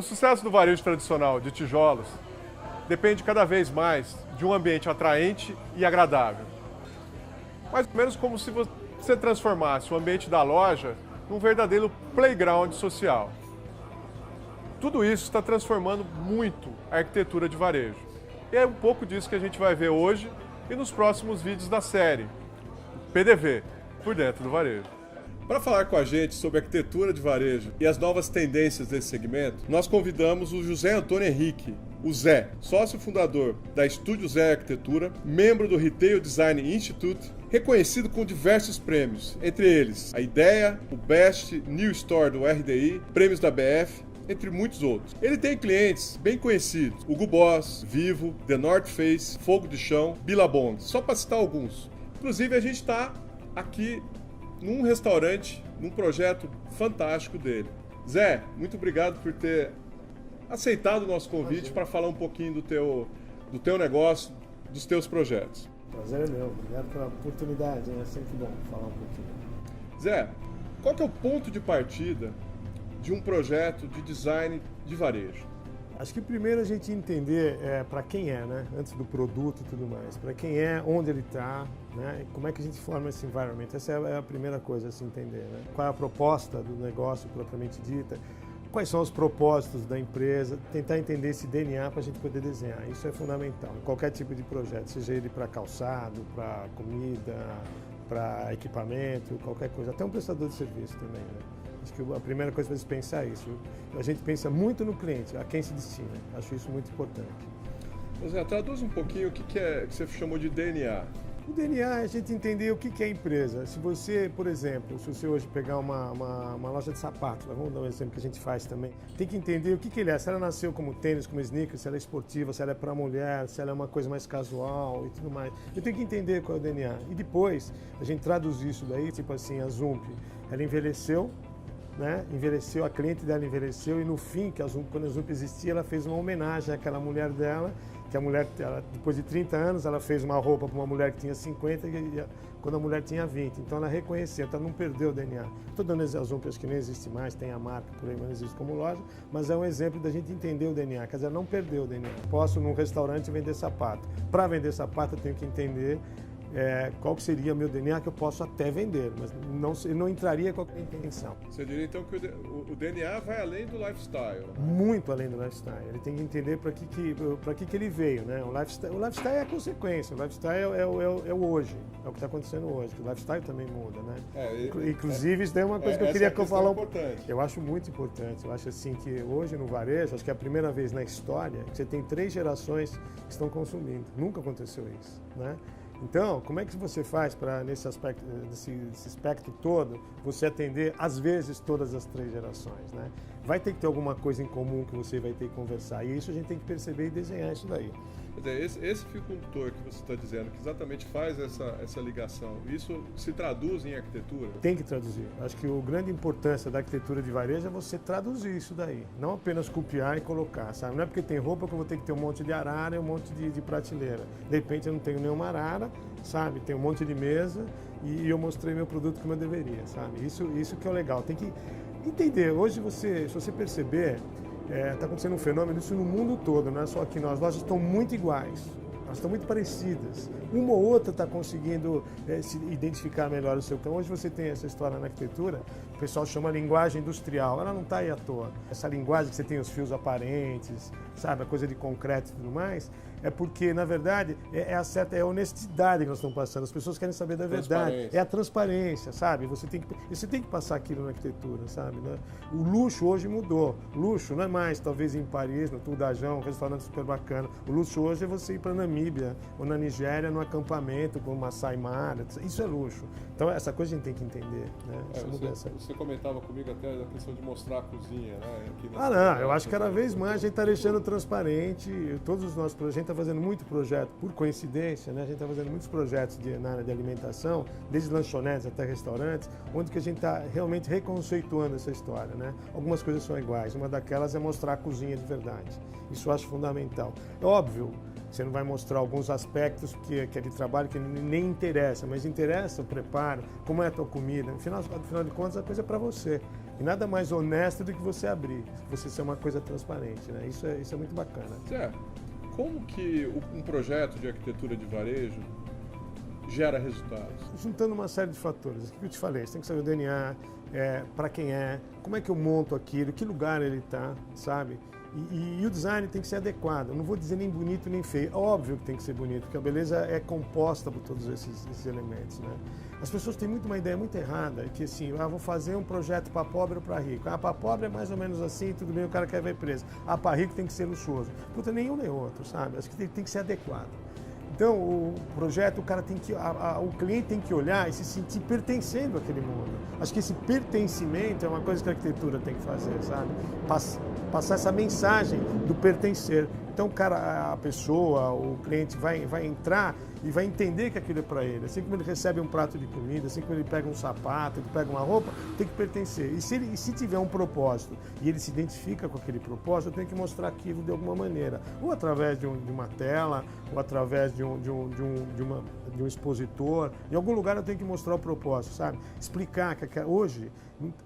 O sucesso do varejo tradicional de tijolos depende cada vez mais de um ambiente atraente e agradável. Mais ou menos como se você transformasse o ambiente da loja num verdadeiro playground social. Tudo isso está transformando muito a arquitetura de varejo. E é um pouco disso que a gente vai ver hoje e nos próximos vídeos da série PDV, por dentro do varejo. Para falar com a gente sobre arquitetura de varejo e as novas tendências desse segmento, nós convidamos o José Antônio Henrique, o Zé, sócio fundador da Estúdio Zé Arquitetura, membro do Retail Design Institute, reconhecido com diversos prêmios, entre eles a IDEA, o Best New Store do RDI, prêmios da BF, entre muitos outros. Ele tem clientes bem conhecidos, Hugo Boss, Vivo, The North Face, Fogo de Chão, Billabong, só para citar alguns. Inclusive a gente está aqui num restaurante, num projeto fantástico dele. Zé, muito obrigado por ter aceitado o nosso convite para falar um pouquinho do teu negócio, dos teus projetos. Prazer é meu, obrigado pela oportunidade, é sempre bom falar um pouquinho. Zé, qual que é o ponto de partida de um projeto de design de varejo? Acho que primeiro a gente entender para quem é, né? Antes do produto e tudo mais. Para quem é, onde ele está, né? Como é que a gente forma esse environment. Essa é a primeira coisa a se entender, né? Qual é a proposta do negócio propriamente dita, quais são os propósitos da empresa, tentar entender esse DNA para a gente poder desenhar. Isso é fundamental em qualquer tipo de projeto, seja ele para calçado, para comida, para equipamento, qualquer coisa. Até um prestador de serviço também, né? Acho que a primeira coisa para se pensar é isso. A gente pensa muito no cliente, a quem se destina. Acho isso muito importante. Zé, traduz um pouquinho o que você chamou de DNA. O DNA é a gente entender o que é a empresa. Se você, por exemplo, se você hoje pegar uma loja de sapatos, vamos dar um exemplo que a gente faz também, tem que entender o que ele é. Se ela nasceu como tênis, como sneaker, se ela é esportiva, se ela é para mulher, se ela é uma coisa mais casual e tudo mais. Eu tenho que entender qual é o DNA. E depois, a gente traduz isso daí, tipo assim, a Zump, ela envelheceu, né? Envelheceu, a cliente dela envelheceu e no fim, quando a Zump existia, ela fez uma homenagem àquela mulher dela, que a mulher, depois de 30 anos, ela fez uma roupa para uma mulher que tinha 50 quando a mulher tinha 20. Então ela reconheceu, então não perdeu o DNA. Estou dando a Zump, acho que nem existe mais, tem a marca por aí, mas não existe como loja, mas é um exemplo da gente entender o DNA, quer dizer, não perdeu o DNA. Posso num restaurante vender sapato. Para vender sapato eu tenho que entender qual que seria o meu DNA, que eu posso até vender, mas não entraria com a intenção. Você diria então que o DNA vai além do lifestyle? Né? Muito além do lifestyle. Ele tem que entender para que ele veio, né? O lifestyle é a consequência, o lifestyle é o hoje, é o que está acontecendo hoje, o lifestyle também muda, né? Inclusive, isso daí é uma coisa que eu queria falar. Eu acho muito importante, eu acho assim que hoje no varejo, acho que é a primeira vez na história que você tem 3 gerações que estão consumindo. Nunca aconteceu isso, né? Então, como é que você faz para, nesse aspecto, nesse espectro todo, você atender, às vezes, todas as 3 gerações, né? Vai ter que ter alguma coisa em comum que você vai ter que conversar. E isso a gente tem que perceber e desenhar isso daí. Quer dizer, esse fio condutor que você está dizendo, que exatamente faz essa ligação, isso se traduz em arquitetura? Tem que traduzir. Acho que a grande importância da arquitetura de varejo é você traduzir isso daí. Não apenas copiar e colocar, sabe? Não é porque tem roupa que eu vou ter que ter um monte de arara e um monte de prateleira. De repente eu não tenho nenhuma arara, sabe? Tem um monte de mesa e eu mostrei meu produto como eu deveria, sabe? Isso que é o legal. Tem que entender. Hoje, se você perceber, está acontecendo um fenômeno isso no mundo todo, não é só aqui. As lojas estão muito iguais, elas estão muito parecidas. Uma ou outra está conseguindo se identificar melhor o seu. Então, hoje você tem essa história na arquitetura, o pessoal chama linguagem industrial. Ela não está aí à toa. Essa linguagem que você tem os fios aparentes, sabe, a coisa de concreto e tudo mais, é porque, na verdade, é a honestidade que nós estamos passando. As pessoas querem saber da verdade. É a transparência, sabe? Você tem que passar aquilo na arquitetura, sabe? Né? O luxo hoje mudou. Luxo não é mais, talvez, em Paris, no Tudajão, um restaurante super bacana. O luxo hoje é você ir para a Namíbia ou na Nigéria, num acampamento com uma Masai Mara. Isso é luxo. Então, essa coisa a gente tem que entender, né? Você comentava comigo até da questão de mostrar a cozinha, né? Não. Eu acho que cada vez mais a gente está deixando transparente. Todos os nossos projetos, a gente está fazendo muito projeto, por coincidência, né? A gente está fazendo muitos projetos na área de alimentação, desde lanchonetes até restaurantes, onde que a gente está realmente reconceituando essa história, né? Algumas coisas são iguais, uma daquelas é mostrar a cozinha de verdade. Isso eu acho fundamental. É óbvio, você não vai mostrar alguns aspectos que é de trabalho que nem interessa, mas interessa o preparo, como é a tua comida. Afinal de contas, a coisa é para você. E nada mais honesto do que você abrir, você ser uma coisa transparente, né? Isso é muito bacana. Zé, como que um projeto de arquitetura de varejo gera resultados? Juntando uma série de fatores. O que eu te falei, você tem que saber o DNA, para quem como é que eu monto aquilo, que lugar ele está, sabe? E o design tem que ser adequado. Eu não vou dizer nem bonito nem feio. Óbvio que tem que ser bonito, porque a beleza é composta por todos esses elementos, né? As pessoas têm uma ideia muito errada, que assim, vou fazer um projeto para pobre ou para rico. Para pobre é mais ou menos assim, tudo bem, o cara quer ver preço. Para rico tem que ser luxuoso. Puta, nenhum nem outro, sabe? Acho que tem que ser adequado. Então, o projeto, o cara tem que, o cliente tem que olhar e se sentir pertencendo àquele mundo. Acho que esse pertencimento é uma coisa que a arquitetura tem que fazer, sabe? Passar essa mensagem do pertencer. Então, o cara, a pessoa, o cliente vai entrar e vai entender que aquilo é para ele. Assim como ele recebe um prato de comida, assim como ele pega um sapato, ele pega uma roupa, tem que pertencer. E se tiver um propósito e ele se identifica com aquele propósito, eu tenho que mostrar aquilo de alguma maneira. Ou através de uma tela, ou através de um expositor. Em algum lugar eu tenho que mostrar o propósito, sabe? Explicar que hoje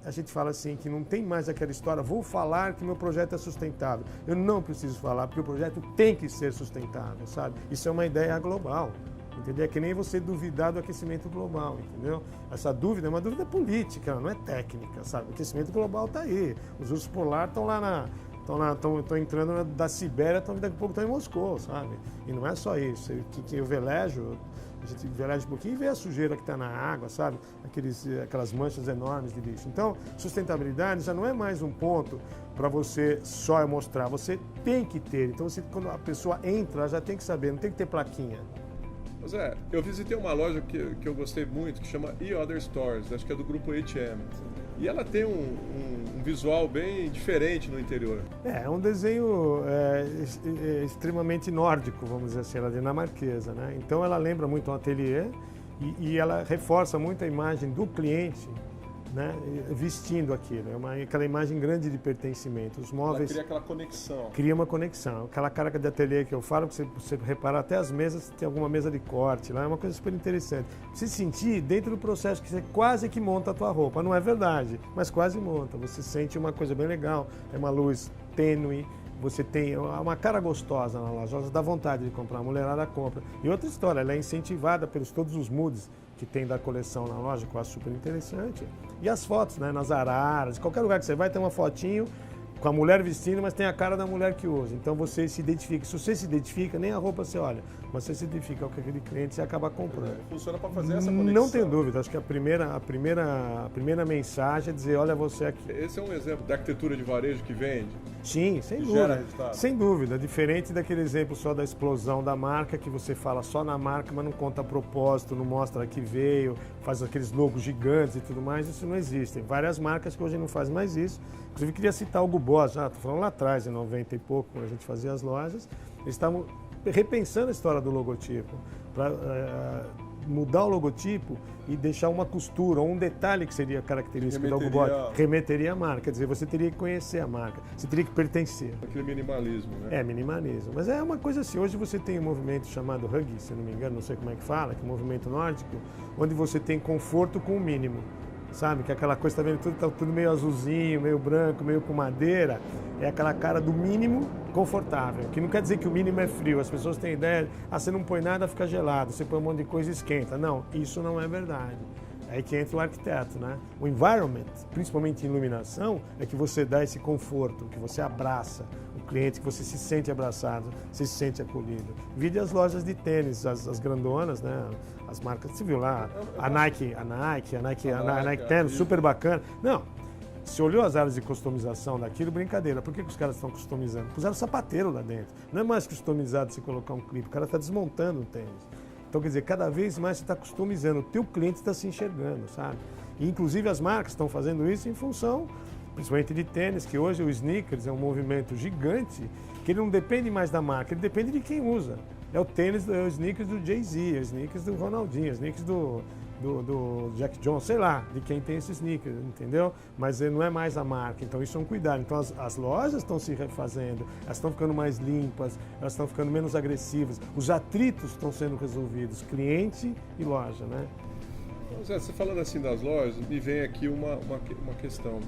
a gente fala assim, que não tem mais aquela história, vou falar que meu projeto é sustentável. Eu não preciso falar, porque o projeto tem que ser sustentável, sabe? Isso é uma ideia global, entendeu? É que nem você duvidar do aquecimento global, entendeu? Essa dúvida é uma dúvida política, não é técnica, sabe? O aquecimento global está aí. Os ursos polares estão lá estão entrando da Sibéria, daqui a pouco estão em Moscou, sabe? E não é só isso. Que eu velejo, a gente veleja um pouquinho e vê a sujeira que está na água, sabe? Aquelas manchas enormes de lixo. Então, sustentabilidade já não é mais um ponto para você só mostrar, você tem que ter. Então, quando a pessoa entra, ela já tem que saber, não tem que ter plaquinha. Zé, eu visitei uma loja que eu gostei muito, que chama E Other Stores, acho que é do grupo H&M. E ela tem um visual bem diferente no interior. É um desenho extremamente nórdico, vamos dizer assim, ela é dinamarquesa, né? Então ela lembra muito um ateliê e ela reforça muito a imagem do cliente, né, vestindo aquilo. Aquela imagem grande de pertencimento. Os móveis... Ela cria aquela conexão. Cria uma conexão. Aquela cara de ateliê que eu falo, que você reparar até as mesas, tem alguma mesa de corte lá, é uma coisa super interessante. Você sentir dentro do processo que você quase que monta a tua roupa. Não é verdade, mas quase monta. Você sente uma coisa bem legal. É uma luz tênue. Você tem uma cara gostosa na loja, dá vontade de comprar, a mulherada compra. E outra história, ela é incentivada pelos todos os moods que tem da coleção na loja, que eu acho super interessante. E as fotos, né, nas araras, qualquer lugar que você vai tem uma fotinho com a mulher vestindo, mas tem a cara da mulher que usa. Então você se identifica. Se você se identifica, nem a roupa você olha, mas você se identifica com aquele cliente, você acaba comprando. Funciona para fazer essa conexão. Não tenho dúvida. Acho que a primeira mensagem é dizer, olha você aqui. Esse é um exemplo da arquitetura de varejo que vende? Sim, sem dúvida. Gera resultado. Sem dúvida. Diferente daquele exemplo só da explosão da marca, que você fala só na marca, mas não conta propósito, não mostra que veio, faz aqueles logos gigantes e tudo mais. Isso não existe. Tem várias marcas que hoje não fazem mais isso. Inclusive, queria citar o Hugo Boss, estou falando lá atrás, em 90 e pouco, quando a gente fazia as lojas. Eles estavam repensando a história do logotipo, para mudar o logotipo e deixar uma costura, ou um detalhe que seria característico do Hugo Boss, remeteria à marca. Quer dizer, você teria que conhecer a marca, você teria que pertencer. Aquele minimalismo, né? É, minimalismo. Mas é uma coisa assim, hoje você tem um movimento chamado Huggy, se eu não me engano, não sei como é que fala, que é um movimento nórdico, onde você tem conforto com o mínimo. Sabe, que aquela coisa, tá vendo, tudo meio azulzinho, meio branco, meio com madeira, é aquela cara do mínimo confortável, que não quer dizer que o mínimo é frio, as pessoas têm ideia, você não põe nada, fica gelado, você põe um monte de coisa e esquenta. Não, isso não é verdade. É aí que entra o arquiteto, né? O environment, principalmente em iluminação, é que você dá esse conforto, que você abraça o cliente, que você se sente abraçado, você se sente acolhido. Vide as lojas de tênis, as grandonas, né? As marcas, você viu lá, a Nike Tennis, super bacana. Não, você olhou as áreas de customização daquilo, brincadeira. Por que os caras estão customizando? Puseram sapateiro lá dentro. Não é mais customizado se colocar um clipe, o cara está desmontando o tênis. Então, quer dizer, cada vez mais você está customizando, o teu cliente está se enxergando, sabe? E, inclusive, as marcas estão fazendo isso em função, principalmente de tênis, que hoje o sneakers é um movimento gigante, que ele não depende mais da marca, ele depende de quem usa. É o tênis, é o sneakers do Jay-Z, é o sneakers do Ronaldinho, é o sneakers do Jack Johnson, sei lá, de quem tem esse sneakers, entendeu? Mas não é mais a marca, então isso é um cuidado. Então as lojas estão se refazendo, elas estão ficando mais limpas, elas estão ficando menos agressivas, os atritos estão sendo resolvidos, cliente e loja, né? Zé, você falando assim das lojas, me vem aqui uma questão.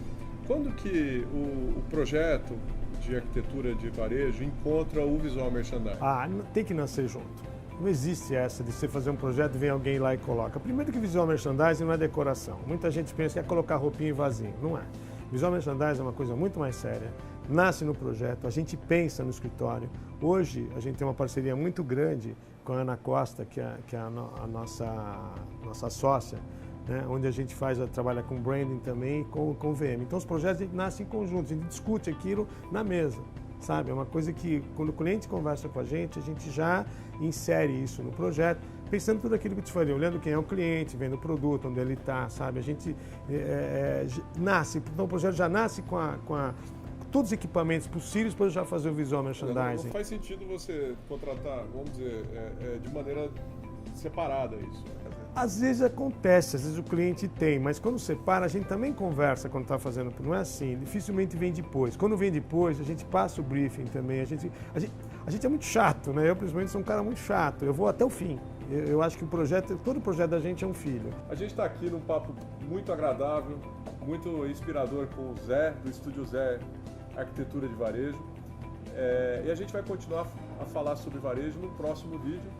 Quando que o projeto de arquitetura de varejo encontra o visual merchandising? Tem que nascer junto. Não existe essa de você fazer um projeto e vem alguém lá e coloca. Primeiro que visual merchandising não é decoração. Muita gente pensa que é colocar roupinha e vasinho. Não é. Visual merchandising é uma coisa muito mais séria. Nasce no projeto, a gente pensa no escritório. Hoje a gente tem uma parceria muito grande com a Ana Costa, que é a nossa sócia, né? Onde a gente trabalha com branding também e com o VM. Então os projetos a gente nasce em conjunto, a gente discute aquilo na mesa. Sabe? É uma coisa que, quando o cliente conversa com a gente já insere isso no projeto, pensando tudo aquilo que eu te falei, olhando quem é o cliente, vendo o produto, onde ele está, sabe? A gente nasce, então o projeto já nasce com todos os equipamentos possíveis para já fazer o visual merchandising. Não faz sentido você contratar, vamos dizer, de maneira separada isso. Às vezes acontece, às vezes o cliente tem, mas quando separa, a gente também conversa quando está fazendo, não é assim, dificilmente vem depois. Quando vem depois, a gente passa o briefing também, a gente é muito chato, né? Eu, principalmente, sou um cara muito chato, eu vou até o fim. Eu acho que todo projeto da gente é um filho. A gente está aqui num papo muito agradável, muito inspirador com o Zé, do Estúdio Zé Arquitetura de Varejo. E a gente vai continuar a falar sobre varejo no próximo vídeo.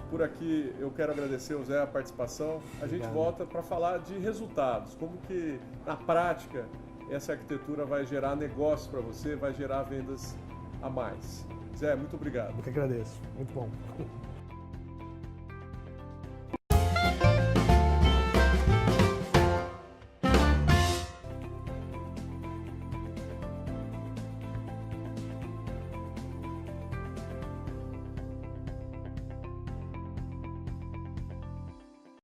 Por aqui eu quero agradecer ao Zé a participação. A gente volta para falar de resultados, como que na prática essa arquitetura vai gerar negócio para você, vai gerar vendas a mais. Zé, muito obrigado. Eu que agradeço, muito bom.